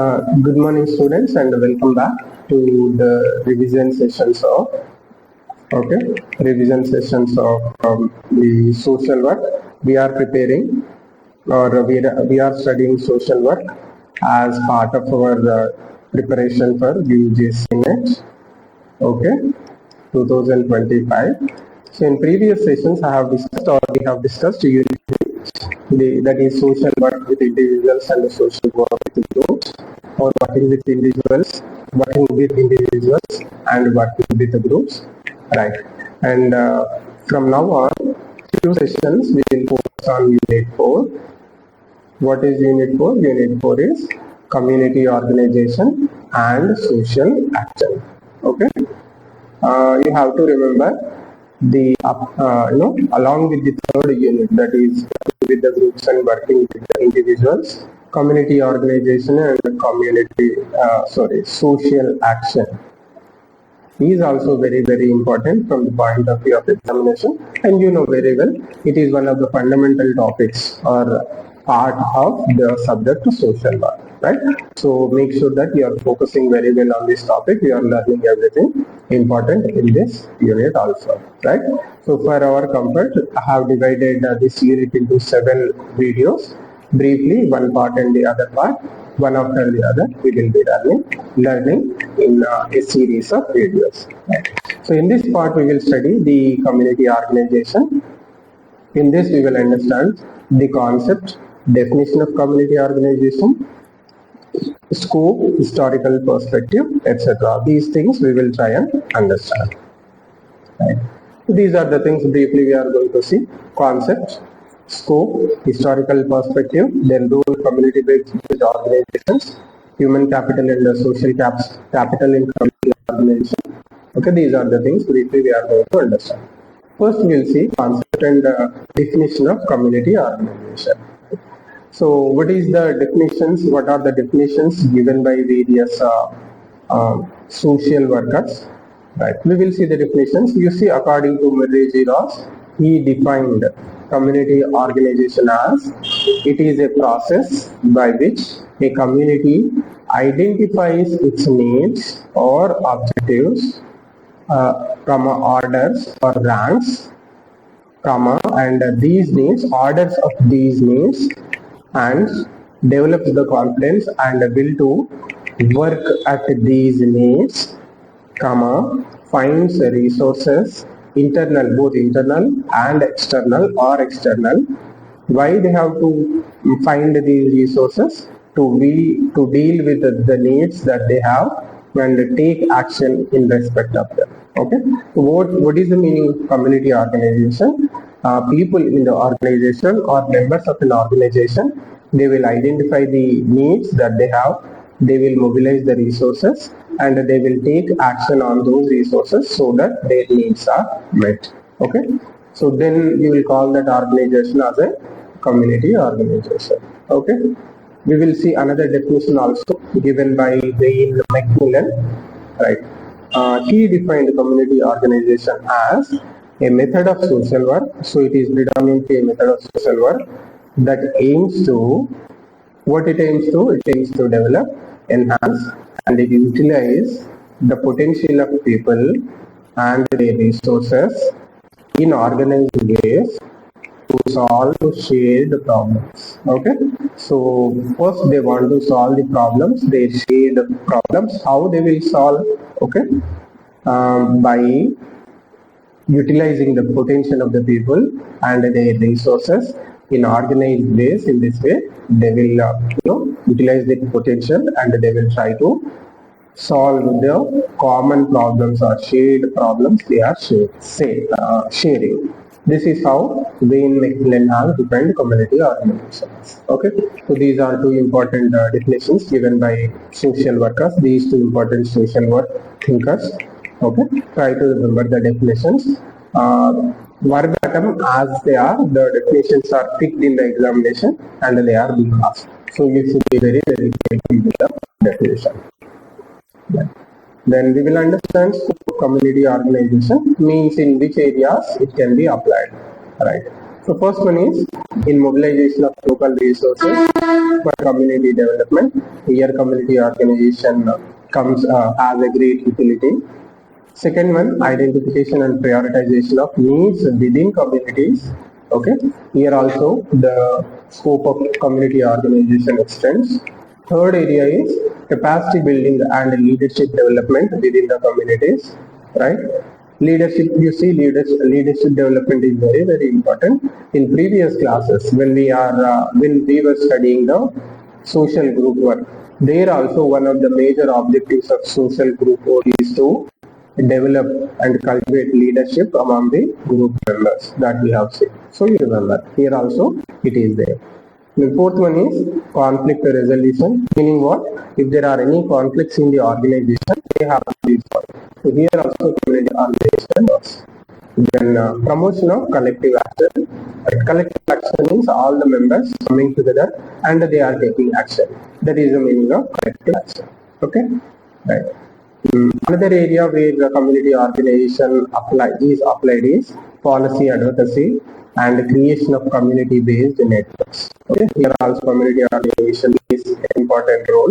Good morning, students, and welcome back to the revision sessions of the social work. We are preparing, or we are studying social work as part of our preparation for UGC NET. Okay, 2025. So in previous sessions, we have discussed unit that is social work with individuals and social work with groups, or working with individuals and working with the groups, right? And from now on, few sessions we will focus on unit 4. What is unit 4? Unit 4 is community organization and social action. Okay. You have to remember the along with the third unit, that is with the groups and working with the individuals, community organization and social action is also very important from the point of view of examination, and you know very well it is one of the fundamental topics or part of the subject social work, right? So make sure that you are focusing very well on this topic. You are learning everything important in this unit also, right? So for our comfort, I have divided this unit into 7 videos. Briefly, one part and the other part, one after the other, we will be learning in a series of videos. So in this part, we will study the community organization. In this, we will understand the concept, definition of community organization, scope, historical perspective, etc. These things we will try and understand. Right. These are the things briefly we are going to see: concept, scope, historical perspective, then role, community-based organizations, human capital and social capital in community organization. Okay, these are the things briefly we are going to understand. First, we will see concept and definition of community organization. So, what is the definitions? What are the definitions given by various social workers? Right. We will see the definitions. You see, according to Murray Ross, he defined community organization as it is a process by which a community identifies its needs or objectives, orders or ranks, and these needs, orders of these needs, and develops the confidence and will to work at these needs, finds resources, both internal and external or external. Why they have to find these resources? To deal with the needs that they have and take action in respect of them. Okay. So what is the meaning of community organization? People in the organization or members of an organization, they will identify the needs that they have. They will mobilize the resources and they will take action on those resources so that their needs are met. Okay. So then you will call that organization as a community organization. Okay. We will see another definition also given by Wayne Macmillan. Right. He defined community organization as a method of social work. So it is predominantly a method of social work that aims to, what it aims to? It aims to develop, enhance, and utilize the potential of people and their resources in organized ways to solve shared problems. Okay. So first they want to solve the problems, their shared problems. How they will solve? Okay. By utilizing the potential of the people and their resources in organized ways. In this way, they will utilize the potential and they will try to solve the common problems or shared problems they are sharing. This is how Wayne Macmillan has defined community organizations. Okay, so these are two important definitions given by social workers. These two important social work thinkers. Okay, try to remember the definitions. Verbatim as they are, the definitions are picked in the examination and they are being asked. So you should be very careful with the definition. Yeah. Then we will understand scope of community organization means in which areas it can be applied. Right. So first one is in mobilization of local resources for community development. Here community organization comes as a great utility. Second one, identification and prioritization of needs within communities. Okay, here also the scope of community organization extends. Third area is capacity building and leadership development within the communities. Right, leadership. You see, leadership development is very important. In previous classes, when we were studying the social group work, there also one of the major objectives of social group work is to develop and cultivate leadership among the group members that we have seen. So you remember, here also it is there. The fourth one is conflict resolution, meaning what? If there are any conflicts in the organization, they have to be solved. So here also community organization works. Then promotion of collective action. Right? Collective action means all the members coming together and they are taking action. That is the meaning of collective action. Okay, right. Another area where the community organization is applied is policy advocacy and creation of community-based networks. Okay, here also community organization is an important role.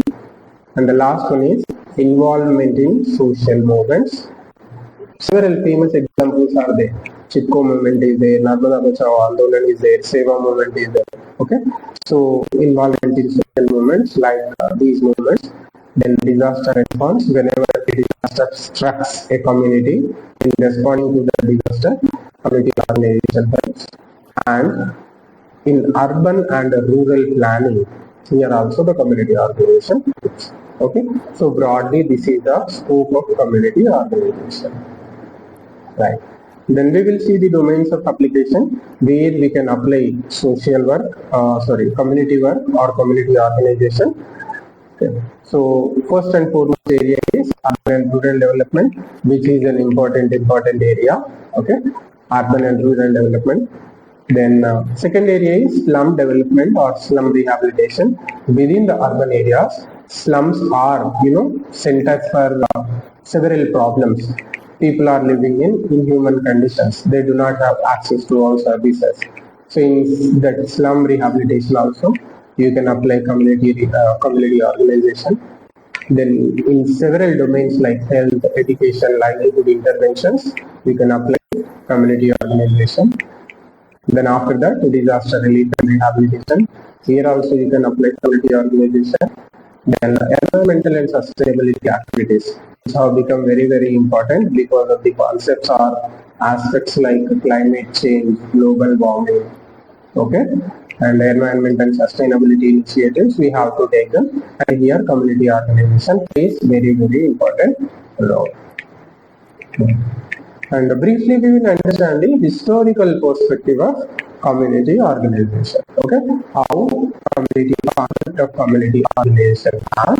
And the last one is involvement in social movements. Several famous examples are there. Chipko movement is there, Narmada Bachao Andolan is there, Seva movement is there. Okay, so involvement in social movements like these movements. Then disaster response, whenever a disaster strikes a community, in responding to the disaster, community organization helps. And in urban and rural planning, here also the community organization helps. Okay, so broadly this is the scope of community organization. Right. Then we will see the domains of application where we can apply social work, community work or community organization. Okay. So first and foremost area is urban and rural development, which is an important area. Okay, urban and rural development. Then second area is slum development or slum rehabilitation. Within the urban areas, slums are centers for several problems. People are living in inhuman conditions. They do not have access to all services. So in that slum rehabilitation also, you can apply community organization. Then in several domains like health, education, livelihood interventions, you can apply community organization. Then after that, disaster relief and rehabilitation. Here also you can apply community organization. Then environmental and sustainability activities, which have become very important because of the concepts or aspects like climate change, global warming. Okay, and environment and sustainability initiatives, we have to take them, and here community organization plays very important role. And briefly we will understand the historical perspective of community organization. Okay, how concept of community organization has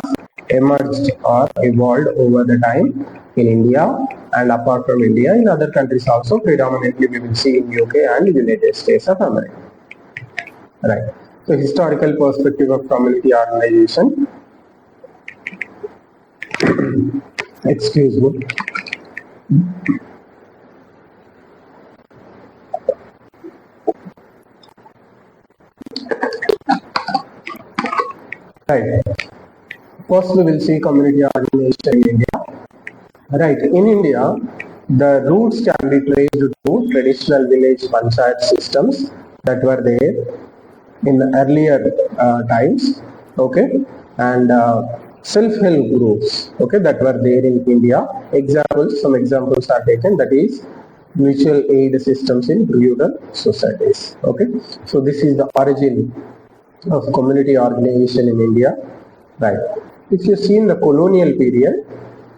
emerged or evolved over the time in India, and apart from India, in other countries also. Predominantly we will see in UK and United States of America. Right. So historical perspective of community organization. Excuse me. Right. First we will see community organization in India. Right. In India, the roots can be traced to traditional village panchayat systems that were there in the earlier times. Okay, and self-help groups. Okay, that were there in India. Some examples are taken. That is mutual aid systems in rural societies. Okay, so this is the origin of community organization in India. Right. If you see in the colonial period,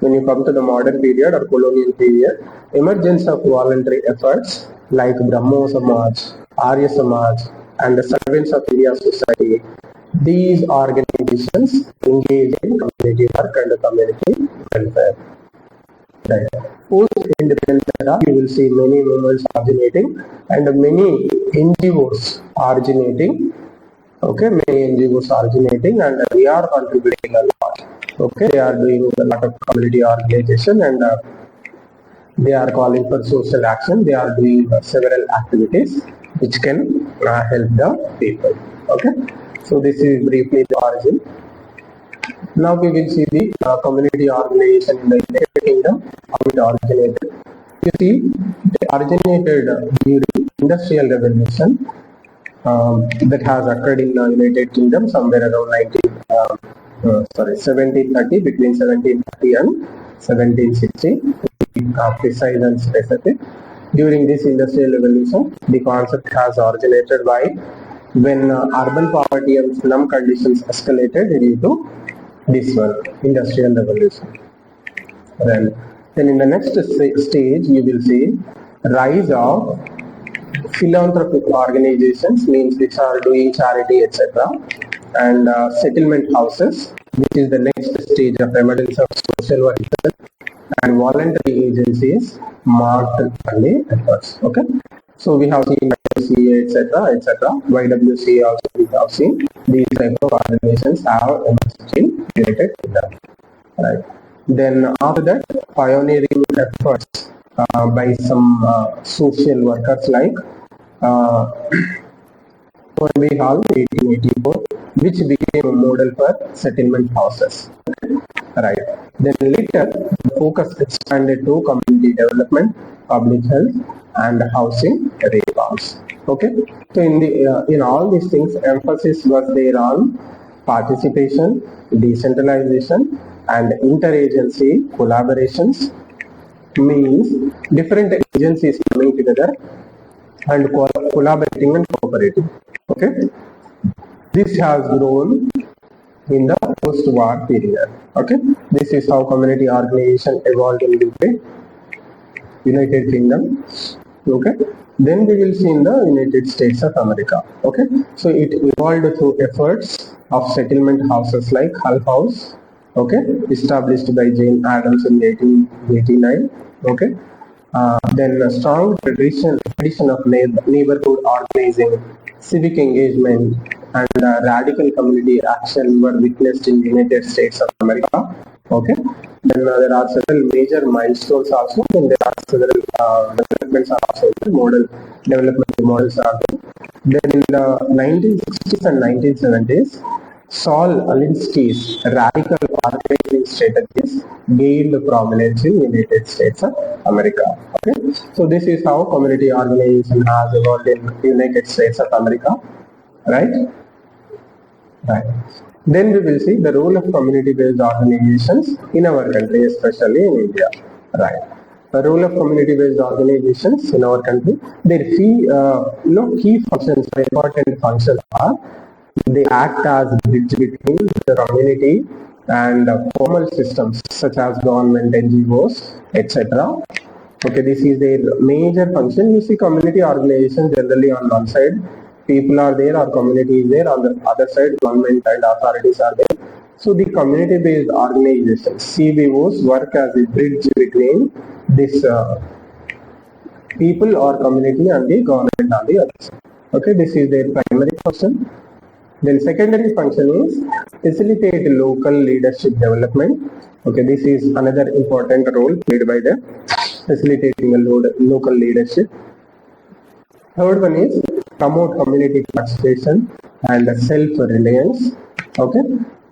when you come to the modern period or colonial period, emergence of voluntary efforts like Brahmo Samaj, Arya Samaj, and the servants of India society, these organizations engage in community work and community welfare. Right. Post-independence era, you will see many movements originating and many NGOs originating. Okay, many NGOs originating, and we are contributing a lot. Okay, they are doing a lot of community organization, and They are calling for social action. They are doing several activities which can help the people. Okay. So this is briefly the origin. Now we will see the community organization in the United Kingdom, how it originated. You see, it originated during Industrial Revolution that has occurred in the United Kingdom somewhere around 1730, between 1730 and 1760, precise and specific. During this Industrial Revolution, the concept has originated by when urban poverty and slum conditions escalated due to this one, Industrial Revolution. Then in the next stage, you will see rise of philanthropic organizations, means which are doing charity, etc., and settlement houses, which is the next stage of emergence of social work and voluntary agencies marked by the efforts. Okay, so we have seen YWCA, etc., etc. YWCA also we have seen these type of organizations have emerged in United Kingdom. Right. Then after that, pioneering efforts by some social workers like Toynbee Hall 1884, which became a model for settlement houses. Right. Then later, the focus expanded to community development, public health, and housing reforms. Okay. So in all these things, emphasis was there on participation, decentralization, and interagency collaborations, means different agencies coming together and collaborating and cooperating. Okay, this has grown in the post-war period. Okay, this is how community organization evolved in UK, United Kingdom. Okay, then we will see in the United States of America. Okay, so it evolved through efforts of settlement houses like Hull House. Okay, established by Jane Addams in 1889. Okay, then a strong tradition of neighborhood organizing, civic engagement, and radical community action were witnessed in United States of America. Okay. Then there are several major milestones also, and there are several developments are also model development models are there. Then in the 1960s and 1970s, Saul Alinsky's radical organizing strategies gained prominence in United States of America. Okay, so this is how community organization has evolved in United States of America, right? Right. Then we will see the role of community-based organizations in our country, especially in India. Right. The role of community-based organizations in our country, their key functions, important functions are they act as bridge between the community and formal systems such as government, NGOs, etc. Okay, this is their major function. You see community organizations generally on one side, people are there or community is there, on the other side government and authorities are there. So the community-based organizations, CBOs, work as a bridge between this people or community and the government on the other side. Okay, this is their primary function. Then secondary function is facilitate local leadership development. Okay, this is another important role played by them, facilitating the local leadership. Third one is promote community participation and self-reliance. Okay,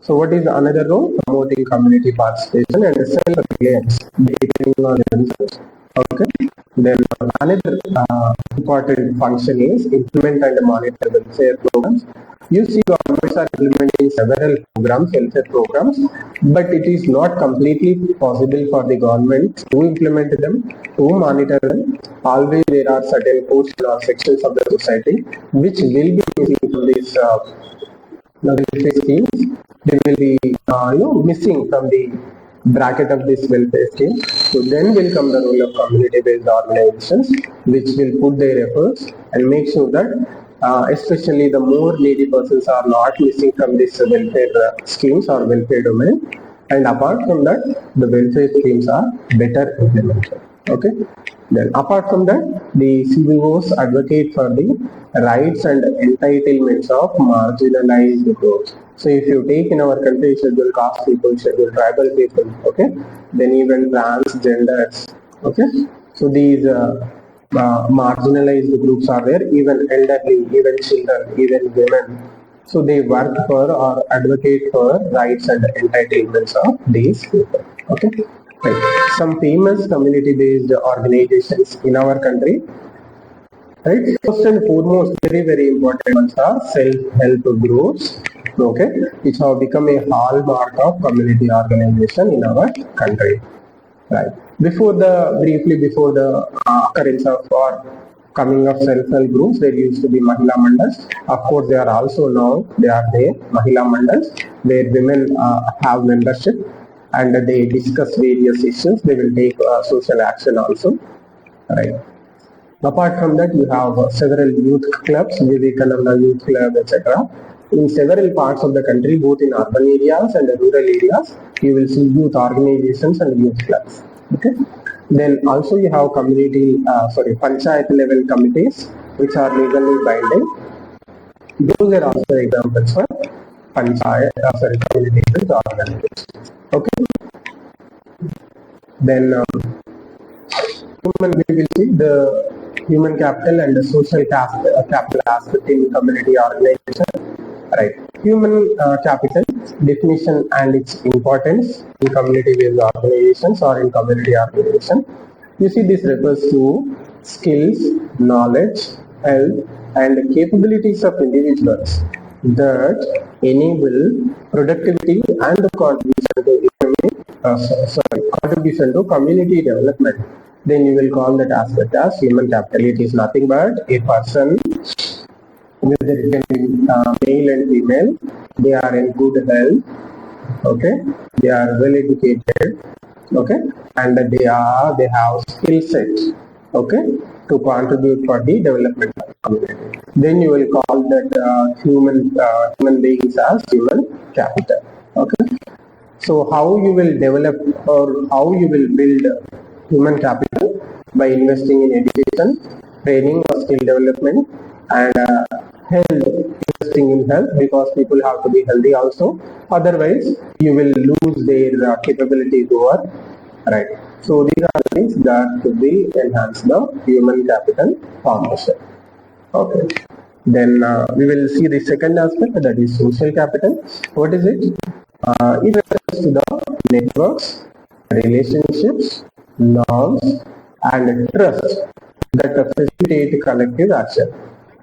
so what is another role? Promoting community participation and self-reliance, depending on themselves. Okay, then another important function is implement and monitor welfare programs. You see, governments are implementing several programs, welfare programs, but it is not completely possible for the government to implement them, to monitor them. Always there are certain portions or sections of the society which will be missing from these welfare schemes. They will be missing from the bracket of this welfare scheme. So then will come the role of community-based organizations, which will put their efforts and make sure that especially the more needy persons are not missing from this welfare schemes or welfare domain. And apart from that, the welfare schemes are better implemented. Okay. Then apart from that, the CBOs advocate for the rights and entitlements of marginalized groups. So if you take in our country scheduled caste people, scheduled tribal people, okay, then even transgenders, Okay, so these marginalized groups are there, even elderly, even children, even women. So they work for or advocate for rights and entitlements of these people. Okay, right. Some famous community-based organizations in our country. Right. First and foremost, very important ones are self-help groups. Okay, which have become a hallmark of community organization in our country. Right. Briefly before the occurrence of or coming of self-help groups, there used to be Mahila Mandals. Of course, they are also now, they are there, Mahila Mandals, where women have membership and they discuss various issues. They will take social action also. Right. Apart from that, you have several youth clubs, Vivekananda Youth Club, etc. In several parts of the country, both in urban areas and rural areas, you will see youth organizations and youth clubs. Okay. Then also you have panchayat level committees, which are legally binding. Those are also examples for community-based organizations. Okay. Then we will see the human capital and the social capital aspect in community organization. Right. Human capital definition and its importance in community-based organizations or in community organization. You see, this refers to skills, knowledge, health, and capabilities of individuals that enable productivity and contribution to contribution to community development. Then you will call that aspect as human capital. It is nothing but a person, whether it can be male and female, they are in good health, okay, they are well educated, okay, and they have skill set, okay, to contribute for the development of the community. Then you will call that human beings as human capital. Okay. So how you will develop or how you will build human capital? By investing in education, training or skill development, and health, investing in health, because people have to be healthy also. Otherwise, you will lose their capability to work. Right. So these are the things that will enhance the human capital formation. Okay. Then we will see the second aspect, that is social capital. What is it? It refers to the networks, relationships, norms, and trust that facilitate collective action.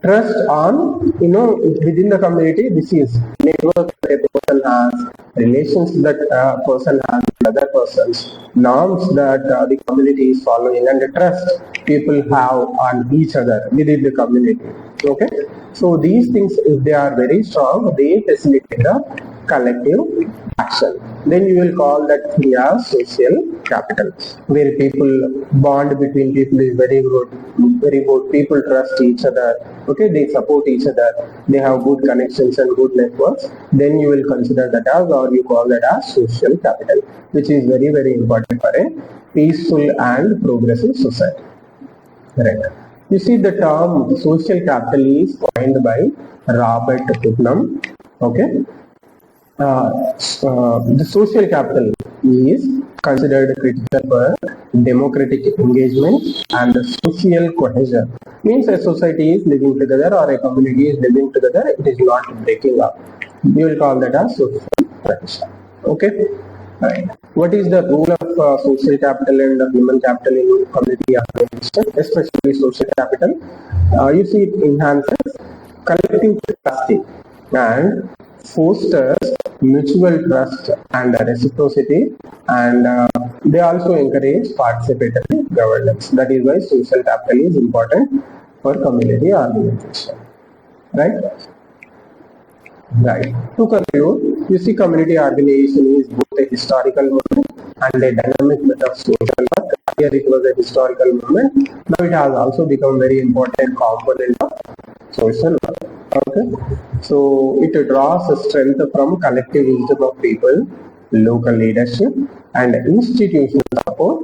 Trust on, within the community, this is network that a person has, relations that a person has with other persons, norms that the community is following, and the trust people have on each other within the community. Okay, so these things, if they are very strong, they facilitate the collective action. Then you will call that thing as social capital, where people bond between people is very good, very good. People trust each other. Okay, they support each other. They have good connections and good networks. Then you will consider that as, or you call that as social capital, which is very important for a peaceful and progressive society. Right. You see, the term social capital is coined by Robert Putnam. Okay. The social capital is considered critical for democratic engagement and social cohesion. Means a society is living together or a community is living together, it is not breaking up. We will call that as social cohesion. Okay. Right. What is the role of social capital and human capital in community organization, especially social capital? You see, it enhances collective capacity and fosters mutual trust and reciprocity, and they also encourage participatory governance. That is why social capital is important for community organization. Right? Right. To conclude, you see, community organization is both a historical movement and a dynamic method of social work. Earlier it was a historical movement. Now it has also become very important component of social work. Okay. So it draws strength from collective wisdom of people, local leadership, and institutional support,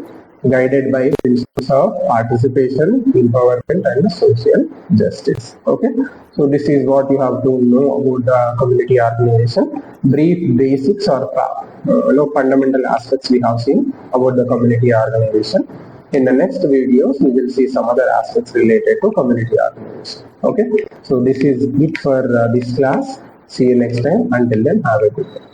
guided by principles of participation, empowerment, and social justice. Okay, so this is what you have to know about the community organization. Brief basics or fundamental aspects we have seen about the community organization. In the next videos, we will see some other aspects related to community organization. Okay, so this is it for this class. See you next time. Until then, have a good day.